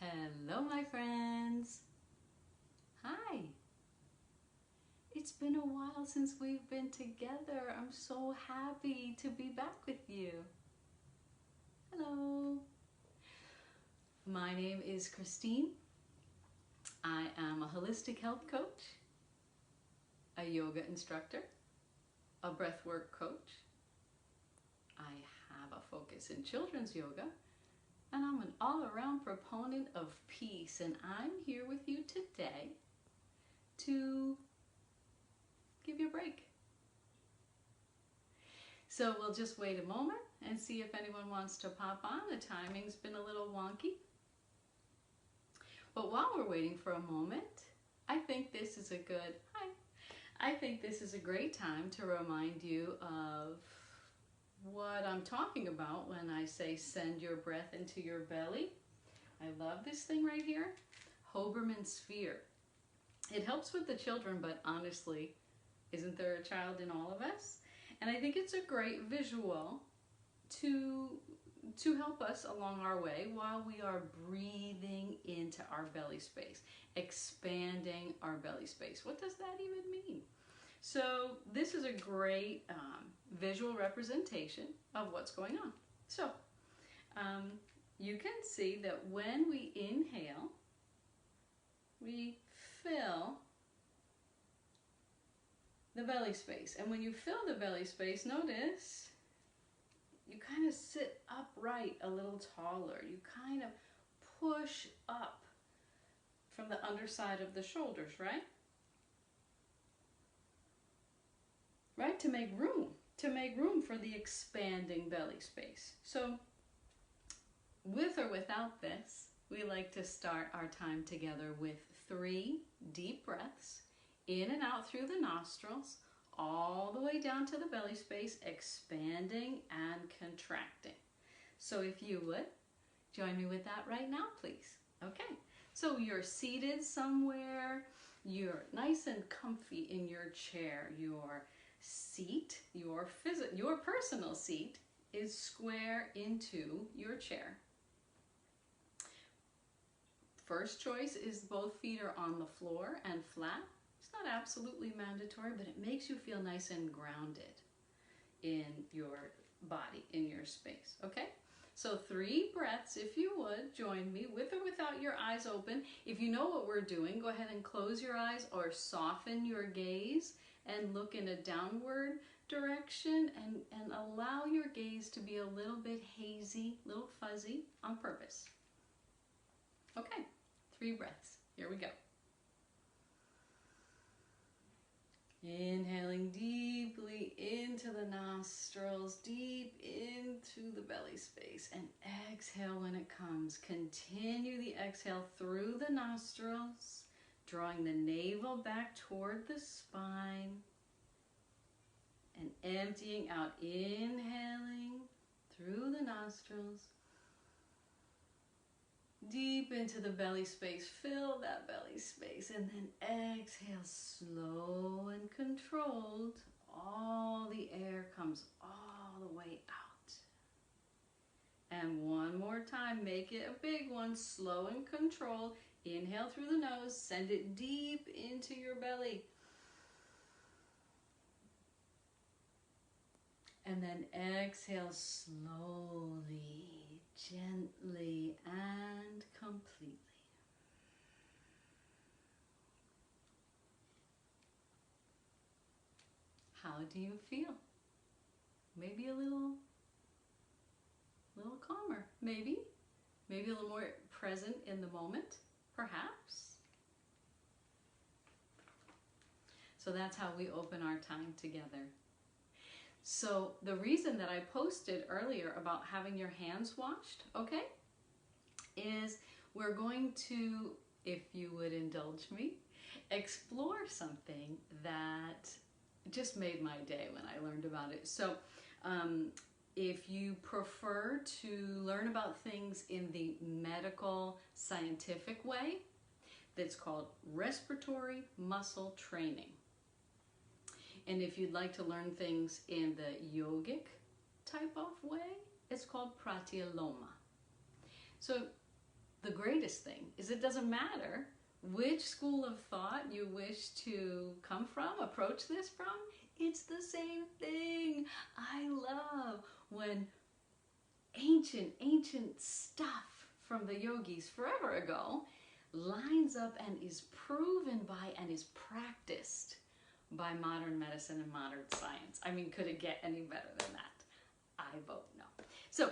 Hello, my friends. Hi. It's been a while since we've been together. I'm so happy to be back with you. Hello. My name is Christine. I am a holistic health coach, a yoga instructor, a breathwork coach. I have a focus in children's yoga, and I'm an all-around proponent of peace. And I'm here with you today to give you a break. So we'll just wait a moment and see if anyone wants to pop on. The timing's been a little wonky. But while we're waiting for a moment, I think this is a great time to remind you of what I'm talking about when I say send your breath into your belly. I love this thing right here, Hoberman sphere. It helps with the children, but honestly, isn't there a child in all of us? And I think it's a great visual to help us along our way while we are breathing into our belly space, expanding our belly space. What does that even mean? So this is a great visual representation of what's going on. So you can see that when we inhale, we fill the belly space. And when you fill the belly space, notice you kind of sit upright a little taller. You kind of push up from the underside of the shoulders, right? Right? To make room for the expanding belly space. So with or without this, we like to start our time together with 3 deep breaths in and out through the nostrils, all the way down to the belly space, expanding and contracting. So if you would, join me with that right now, please. Okay, so you're seated somewhere, you're nice and comfy in your chair. Your seat, your personal seat is square into your chair. First choice is both feet are on the floor and flat. It's not absolutely mandatory, but it makes you feel nice and grounded in your body, in your space, okay? So 3 breaths, if you would, join me with or without your eyes open. If you know what we're doing, go ahead and close your eyes or soften your gaze and look in a downward direction and allow your gaze to be a little bit hazy, a little fuzzy on purpose. Okay, 3 breaths. Here we go. Inhaling deeply into the nostrils, deep into the belly space, and exhale when it comes. Continue the exhale through the nostrils, drawing the navel back toward the spine, and emptying out, inhaling through the nostrils, deep into the belly space. Fill that belly space, and then exhale, slow and controlled. All the air comes all the way out. And one more time, make it a big one, slow and controlled. Inhale through the nose, send it deep into your belly. And then exhale slowly, gently, and completely. How do you feel? Maybe a little calmer, maybe a little more present in the moment, perhaps. So that's how we open our time together. So the reason that I posted earlier about having your hands washed, okay, is we're going to, if you would indulge me, explore something that just made my day when I learned about it. So if you prefer to learn about things in the medical scientific way, that's called respiratory muscle training. And if you'd like to learn things in the yogic type of way, it's called pratyaloma. So the greatest thing is it doesn't matter which school of thought you wish to come from, approach this from, it's the same thing. I love when ancient stuff from the yogis forever ago lines up and is proven by and is practiced by modern medicine and modern science. I mean, could it get any better than that? I vote no. So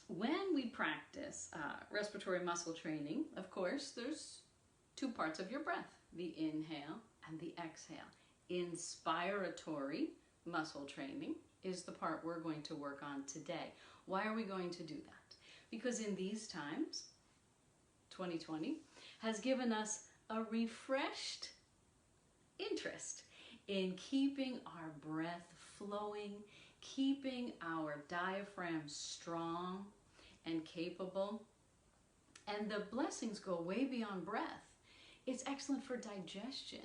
when we practice respiratory muscle training, of course, there's two parts of your breath, the inhale and the exhale. Inspiratory muscle training is the part we're going to work on today. Why are we going to do that? Because in these times, 2020 has given us a refreshed interest in keeping our breath flowing, keeping our diaphragm strong and capable. And the blessings go way beyond breath. It's excellent for digestion.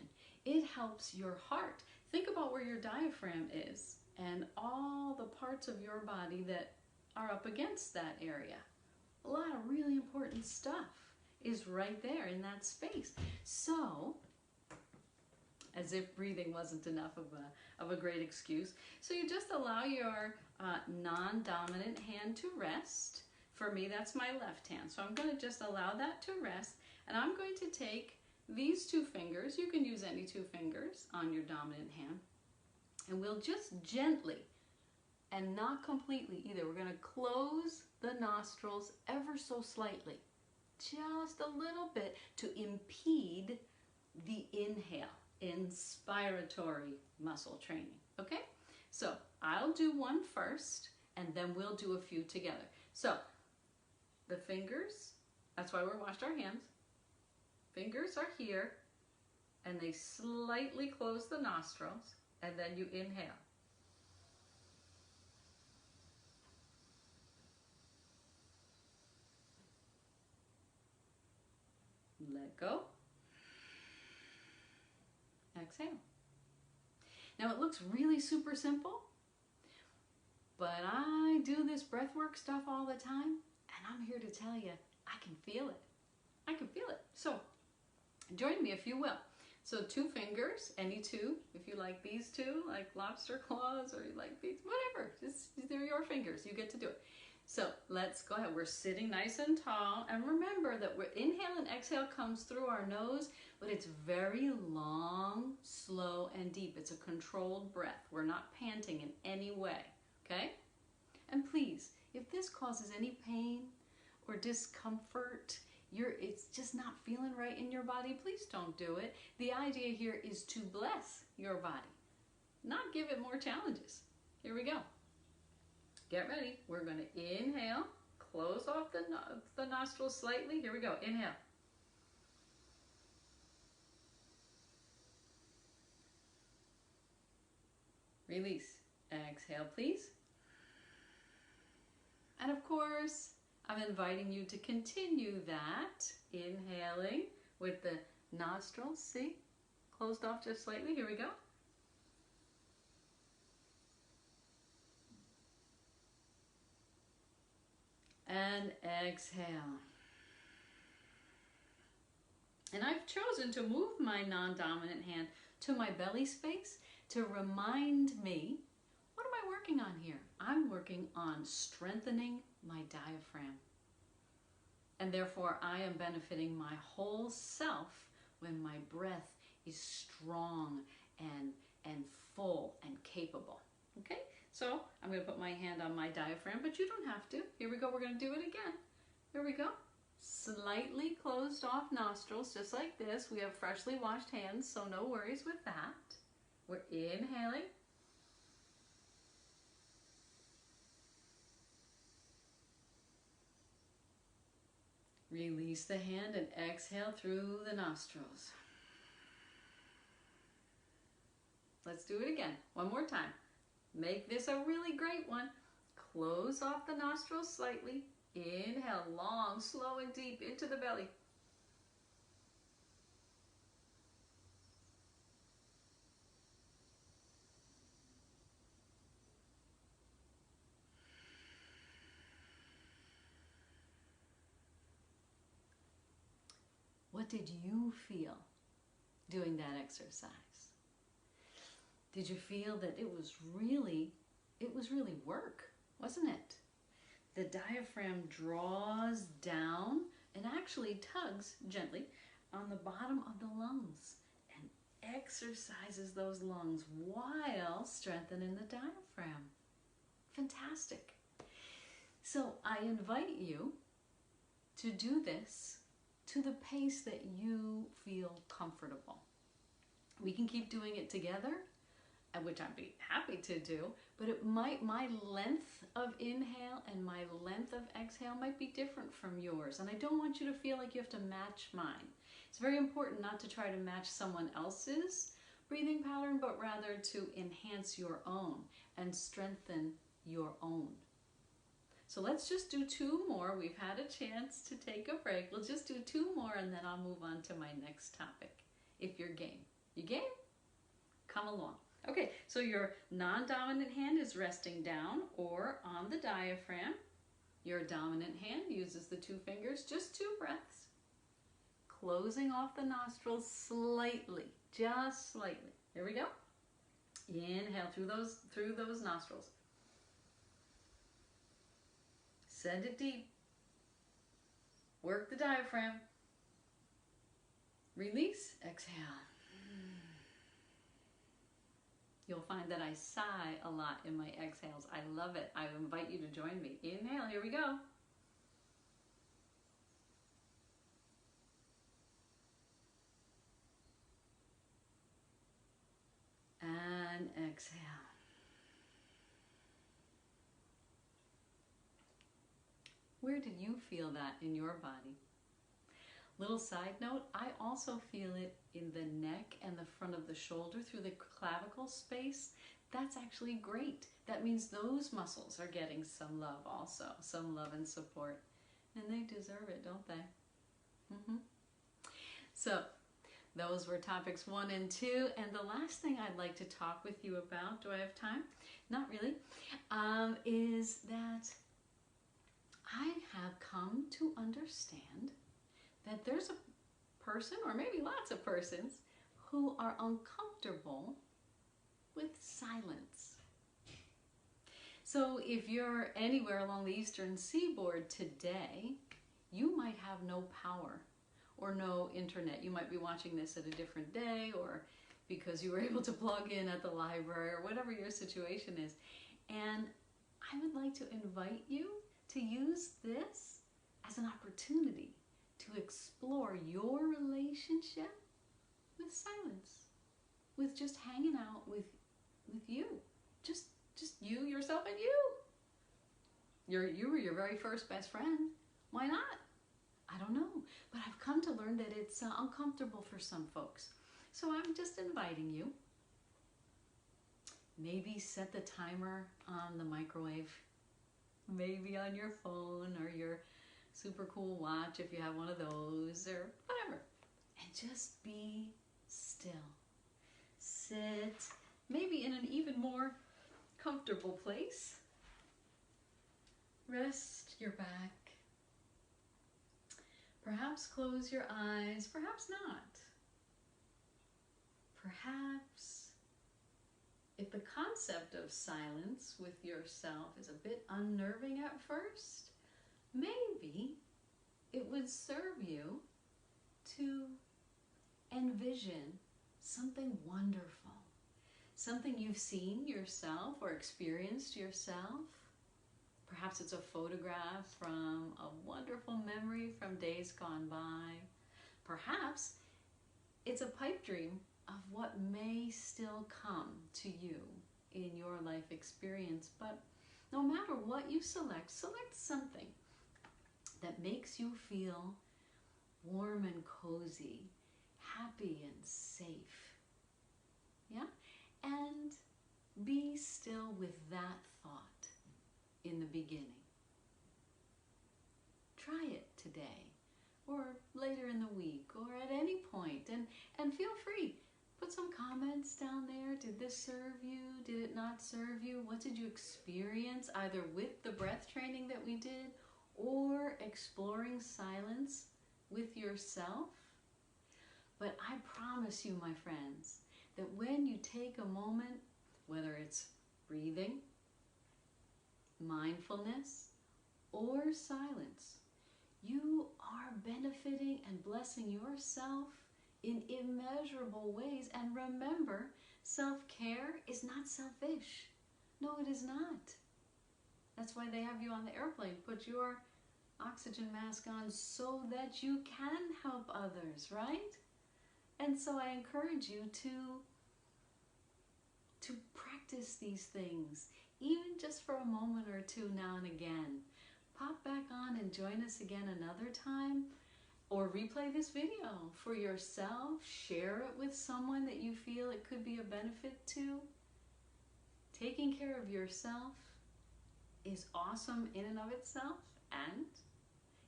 It helps your heart. Think about where your diaphragm is and all the parts of your body that are up against that area. A lot of really important stuff is right there in that space. So, as if breathing wasn't enough of a great excuse, so you just allow your non-dominant hand to rest. For me, that's my left hand. So I'm going to just allow that to rest, and I'm going to take these two fingers, you can use any two fingers on your dominant hand, and we'll just gently, and not completely either, we're going to close the nostrils ever so slightly, just a little bit, to impede the inhale, inspiratory muscle training. Okay? So I'll do one first, and then we'll do a few together. So the fingers, that's why we're washed our hands. Fingers are here, and they slightly close the nostrils, and then you inhale. Let go. Exhale. Now it looks really super simple, but I do this breathwork stuff all the time, and I'm here to tell you, I can feel it. I can feel it. So join me if you will. So two fingers, any two, if you like these two, like lobster claws, or you like these, whatever, just they're your fingers, you get to do it. So let's go ahead. We're sitting nice and tall, and remember that we're inhale and exhale comes through our nose, but it's very long, slow, and deep. It's a controlled breath. We're not panting in any way, okay? And please, if this causes any pain or discomfort, it's just not feeling right in your body, please don't do it. The idea here is to bless your body, not give it more challenges. Here we go. Get ready. We're going to inhale, close off the nostrils slightly. Here we go. Inhale. Release. Exhale, please. And of course, I'm inviting you to continue that, inhaling with the nostrils, see, closed off just slightly. Here we go. And exhale. And I've chosen to move my non-dominant hand to my belly space to remind me, what am I working on here? I'm working on strengthening my diaphragm. And therefore, I am benefiting my whole self when my breath is strong and full and capable. Okay? So I'm going to put my hand on my diaphragm, but you don't have to. Here we go. We're going to do it again. Here we go. Slightly closed off nostrils, just like this. We have freshly washed hands, so no worries with that. We're inhaling. Release the hand and exhale through the nostrils. Let's do it again. One more time. Make this a really great one. Close off the nostrils slightly. Inhale, long, slow, and deep into the belly. What did you feel doing that exercise? Did you feel that it was really work, wasn't it? The diaphragm draws down and actually tugs gently on the bottom of the lungs and exercises those lungs while strengthening the diaphragm. Fantastic. So I invite you to do this to the pace that you feel comfortable. We can keep doing it together, which I'd be happy to do, but my length of inhale and my length of exhale might be different from yours, and I don't want you to feel like you have to match mine. It's very important not to try to match someone else's breathing pattern, but rather to enhance your own and strengthen your own. So let's just do 2 more. We've had a chance to take a break. We'll just do 2 more and then I'll move on to my next topic. If you're game. You game? Come along. Okay, so your non-dominant hand is resting down or on the diaphragm. Your dominant hand uses the 2 fingers, just 2 breaths. Closing off the nostrils slightly, just slightly. Here we go. Inhale through those nostrils. Send it deep. Work the diaphragm. Release, exhale. You'll find that I sigh a lot in my exhales. I love it. I invite you to join me. Inhale, here we go. And exhale. Where did you feel that in your body? Little side note, I also feel it in the neck and the front of the shoulder through the clavicle space. That's actually great. That means those muscles are getting some love also, some love and support. And they deserve it, don't they? So, those were topics 1 and 2. And the last thing I'd like to talk with you about, do I have time? Not really, is that I have come to understand that there's a person, or maybe lots of persons, who are uncomfortable with silence. So if you're anywhere along the eastern seaboard today, you might have no power or no internet. You might be watching this at a different day, or because you were able to plug in at the library, or whatever your situation is. And I would like to invite you to use this as an opportunity to explore your relationship with silence, with just hanging out with you, just you, yourself, and you. You were your very first best friend. Why not? I don't know, but I've come to learn that it's uncomfortable for some folks. So I'm just inviting you. Maybe set the timer on the microwave, maybe on your phone or your super cool watch if you have one of those, or whatever. And just be still. Sit, maybe in an even more comfortable place. Rest your back. Perhaps close your eyes, perhaps not. Perhaps, if the concept of silence with yourself is a bit unnerving at first, maybe it would serve you to envision something wonderful, something you've seen yourself or experienced yourself. Perhaps it's a photograph from a wonderful memory from days gone by. Perhaps it's a pipe dream of what may still come to you in your life experience. But no matter what you select, select something that makes you feel warm and cozy, happy and safe. Yeah? And be still with that thought in the beginning. Try it today, or later in the week, or at any point, and feel free. Put some comments down there. Did this serve you? Did it not serve you? What did you experience, either with the breath training that we did, or exploring silence with yourself? But I promise you, my friends, that when you take a moment, whether it's breathing, mindfulness, or silence, you are benefiting and blessing yourself in immeasurable ways. And remember, self-care is not selfish. No, it is not. That's why they have you on the airplane. Put your oxygen mask on so that you can help others, right? And so I encourage you to practice these things, even just for a moment or two now and again. Pop back on and join us again another time, or replay this video for yourself. Share it with someone that you feel it could be a benefit to. Taking care of yourself is awesome in and of itself, and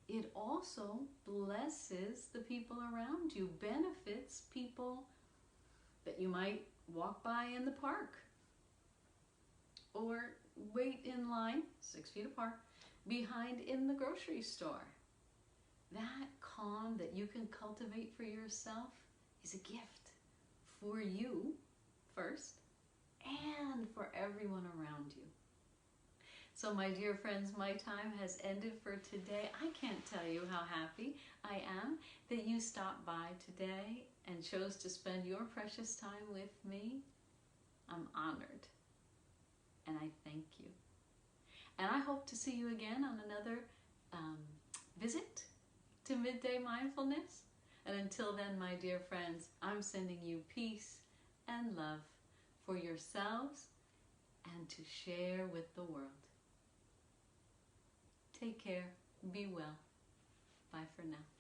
it also blesses the people around you, benefits people that you might walk by in the park or wait in line 6 feet apart behind in the grocery store. That calm that you can cultivate for yourself is a gift for you first and for everyone around you. So my dear friends, my time has ended for today. I can't tell you how happy I am that you stopped by today and chose to spend your precious time with me. I'm honored, and I thank you. And I hope to see you again on another visit to Midday Mindfulness. And until then, my dear friends, I'm sending you peace and love for yourselves and to share with the world. Take care. Be well. Bye for now.